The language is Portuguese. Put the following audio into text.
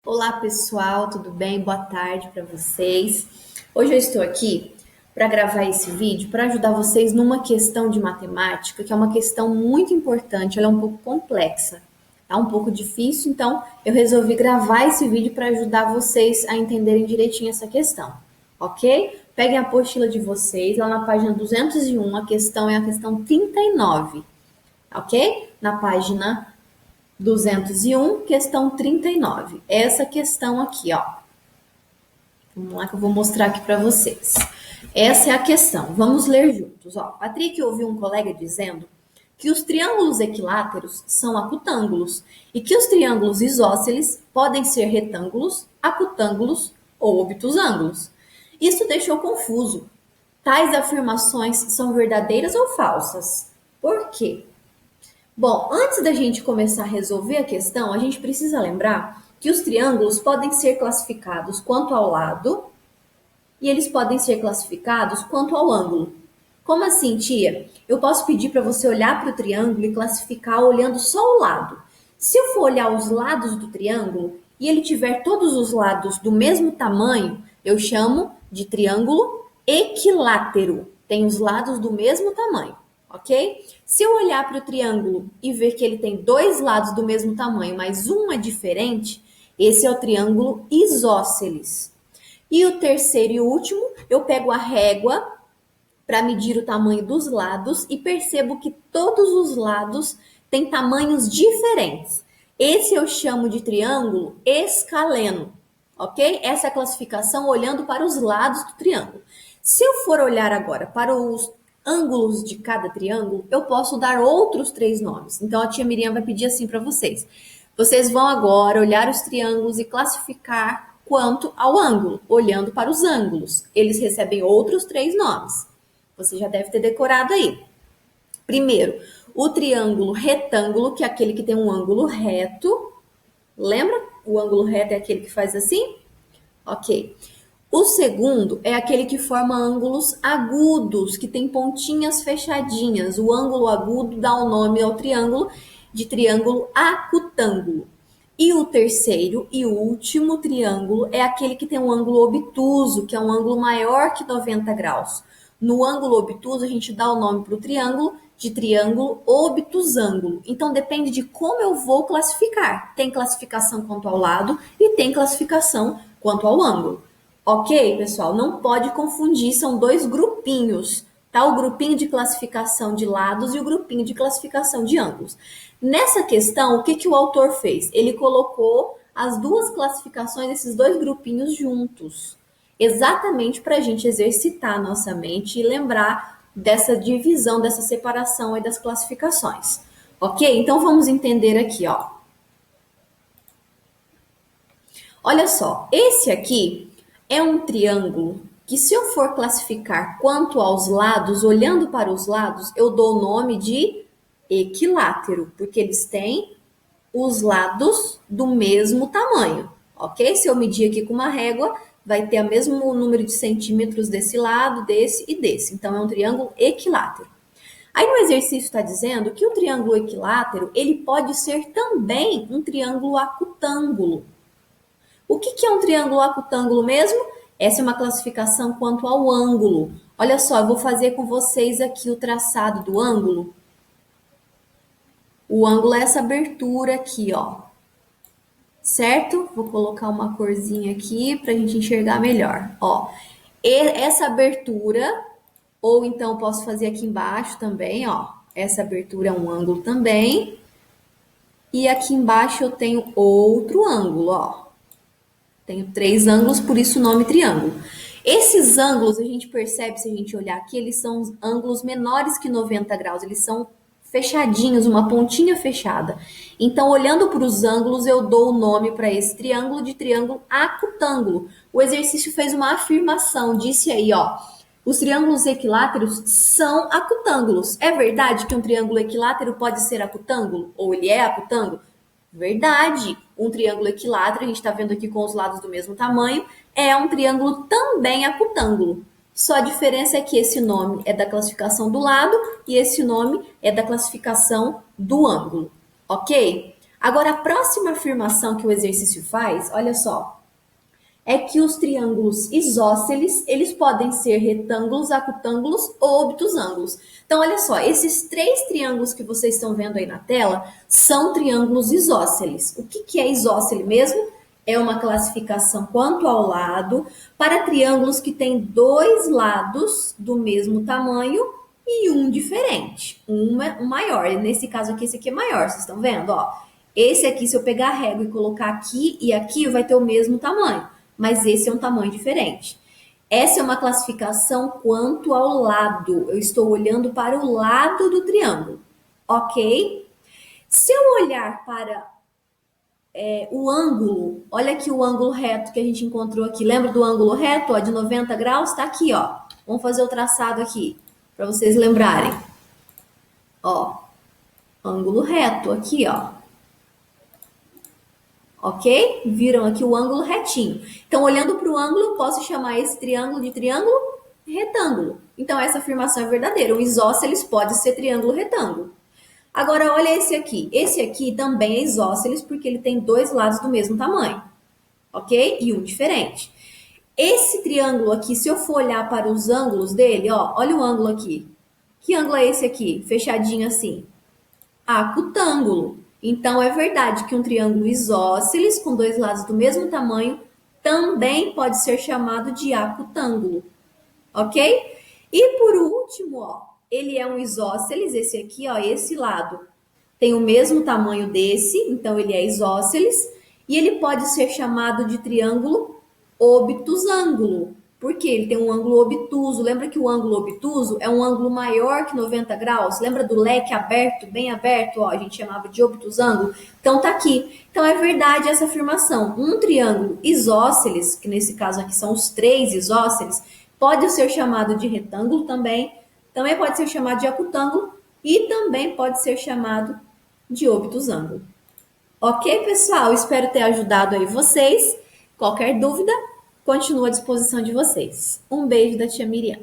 Olá pessoal, tudo bem? Boa tarde para vocês. Hoje eu estou aqui para gravar esse vídeo para ajudar vocês numa questão de matemática, que é uma questão muito importante, ela é um pouco complexa, tá um pouco difícil, então eu resolvi gravar esse vídeo para ajudar vocês a entenderem direitinho essa questão, ok? Peguem a apostila de vocês, lá na página 201, a questão é a questão 39, ok? Na página 201, questão 39. Essa questão aqui, ó. Vamos lá que eu vou mostrar aqui para vocês. Essa é a questão. Vamos ler juntos, ó. Patrick ouviu um colega dizendo que os triângulos equiláteros são acutângulos e que os triângulos isósceles podem ser retângulos, acutângulos ou obtusângulos. Isso deixou confuso. Tais afirmações são verdadeiras ou falsas? Por quê? Bom, antes da gente começar a resolver a questão, a gente precisa lembrar que os triângulos podem ser classificados quanto ao lado e eles podem ser classificados quanto ao ângulo. Como assim, tia? Eu posso pedir para você olhar para o triângulo e classificar olhando só o lado. Se eu for olhar os lados do triângulo e ele tiver todos os lados do mesmo tamanho, eu chamo de triângulo equilátero. Tem os lados do mesmo tamanho, ok? Se eu olhar para o triângulo e ver que ele tem dois lados do mesmo tamanho, mas um é diferente, esse é o triângulo isósceles. E o terceiro e último, eu pego a régua para medir o tamanho dos lados e percebo que todos os lados têm tamanhos diferentes. Esse eu chamo de triângulo escaleno, ok? Essa é a classificação olhando para os lados do triângulo. Se eu for olhar agora para os ângulos de cada triângulo, eu posso dar outros três nomes. Então a tia Miriam vai pedir assim para vocês. Vocês vão agora olhar os triângulos e classificar quanto ao ângulo, olhando para os ângulos. Eles recebem outros três nomes. Você já deve ter decorado aí. Primeiro, o triângulo retângulo, que é aquele que tem um ângulo reto. Lembra? O ângulo reto é aquele que faz assim? Ok. O segundo é aquele que forma ângulos agudos, que tem pontinhas fechadinhas. O ângulo agudo dá o nome ao triângulo de triângulo acutângulo. E o terceiro e último triângulo é aquele que tem um ângulo obtuso, que é um ângulo maior que 90 graus. No ângulo obtuso, a gente dá o nome para o triângulo de triângulo obtusângulo. Então, depende de como eu vou classificar. Tem classificação quanto ao lado e tem classificação quanto ao ângulo. Ok, pessoal? Não pode confundir, são dois grupinhos, tá? O grupinho de classificação de lados e o grupinho de classificação de ângulos. Nessa questão, o que, que o autor fez? Ele colocou as duas classificações, esses dois grupinhos juntos, exatamente para a gente exercitar a nossa mente e lembrar dessa divisão, dessa separação aí das classificações. Ok? Então vamos entender aqui, ó. Olha só, esse aqui é um triângulo que, se eu for classificar quanto aos lados, olhando para os lados, eu dou o nome de equilátero, porque eles têm os lados do mesmo tamanho, ok? Se eu medir aqui com uma régua, vai ter o mesmo número de centímetros desse lado, desse e desse. Então, é um triângulo equilátero. Aí no exercício está dizendo que o triângulo equilátero, ele pode ser também um triângulo acutângulo. O que é um triângulo acutângulo mesmo? Essa é uma classificação quanto ao ângulo. Olha só, eu vou fazer com vocês aqui o traçado do ângulo. O ângulo é essa abertura aqui, ó. Certo? Vou colocar uma corzinha aqui para a gente enxergar melhor. Ó, essa abertura, ou então posso fazer aqui embaixo também, ó. Essa abertura é um ângulo também. E aqui embaixo eu tenho outro ângulo, ó. Tenho três ângulos, por isso o nome triângulo. Esses ângulos, a gente percebe, se a gente olhar aqui, eles são ângulos menores que 90 graus. Eles são fechadinhos, uma pontinha fechada. Então, olhando para os ângulos, eu dou o nome para esse triângulo de triângulo acutângulo. O exercício fez uma afirmação, disse aí, ó, os triângulos equiláteros são acutângulos. É verdade que um triângulo equilátero pode ser acutângulo? Ou ele é acutângulo? Verdade. Um triângulo equilátero, a gente está vendo aqui com os lados do mesmo tamanho, é um triângulo também acutângulo. Só a diferença é que esse nome é da classificação do lado e esse nome é da classificação do ângulo, ok? Agora, a próxima afirmação que o exercício faz, olha só, é que os triângulos isósceles, eles podem ser retângulos, acutângulos ou obtusângulos. Então, olha só, esses três triângulos que vocês estão vendo aí na tela são triângulos isósceles. O que é isóscele mesmo? É uma classificação quanto ao lado para triângulos que têm dois lados do mesmo tamanho e um diferente, um maior. Nesse caso aqui, esse aqui é maior, vocês estão vendo? Ó, esse aqui, se eu pegar a régua e colocar aqui e aqui, vai ter o mesmo tamanho, mas esse é um tamanho diferente. Essa é uma classificação quanto ao lado. Eu estou olhando para o lado do triângulo, ok? Se eu olhar para o ângulo, olha aqui o ângulo reto que a gente encontrou aqui. Lembra do ângulo reto, ó, de 90 graus? Tá aqui, ó. Vamos fazer o traçado aqui, para vocês lembrarem. Ó, ângulo reto aqui, ó. Ok? Viram aqui o ângulo retinho. Então, olhando para o ângulo, eu posso chamar esse triângulo de triângulo retângulo. Então, essa afirmação é verdadeira. O isósceles pode ser triângulo retângulo. Agora, olha esse aqui. Esse aqui também é isósceles porque ele tem dois lados do mesmo tamanho. Ok? E um diferente. Esse triângulo aqui, se eu for olhar para os ângulos dele, ó, olha o ângulo aqui. Que ângulo é esse aqui? Fechadinho assim. Acutângulo. Então, é verdade que um triângulo isósceles com dois lados do mesmo tamanho também pode ser chamado de acutângulo, ok? E por último, ó, ele é um isósceles, esse aqui, ó, esse lado tem o mesmo tamanho desse, então ele é isósceles, e ele pode ser chamado de triângulo obtusângulo, porque ele tem um ângulo obtuso. Lembra que o ângulo obtuso é um ângulo maior que 90 graus? Lembra do leque aberto, bem aberto? Ó, a gente chamava de obtusângulo. Então tá aqui. Então é verdade essa afirmação. Um triângulo isósceles, que nesse caso aqui são os três isósceles, pode ser chamado de retângulo também pode ser chamado de acutângulo e também pode ser chamado de obtusângulo. Ok, pessoal? Espero ter ajudado aí vocês. Qualquer dúvida, continuo à disposição de vocês. Um beijo da tia Miriam.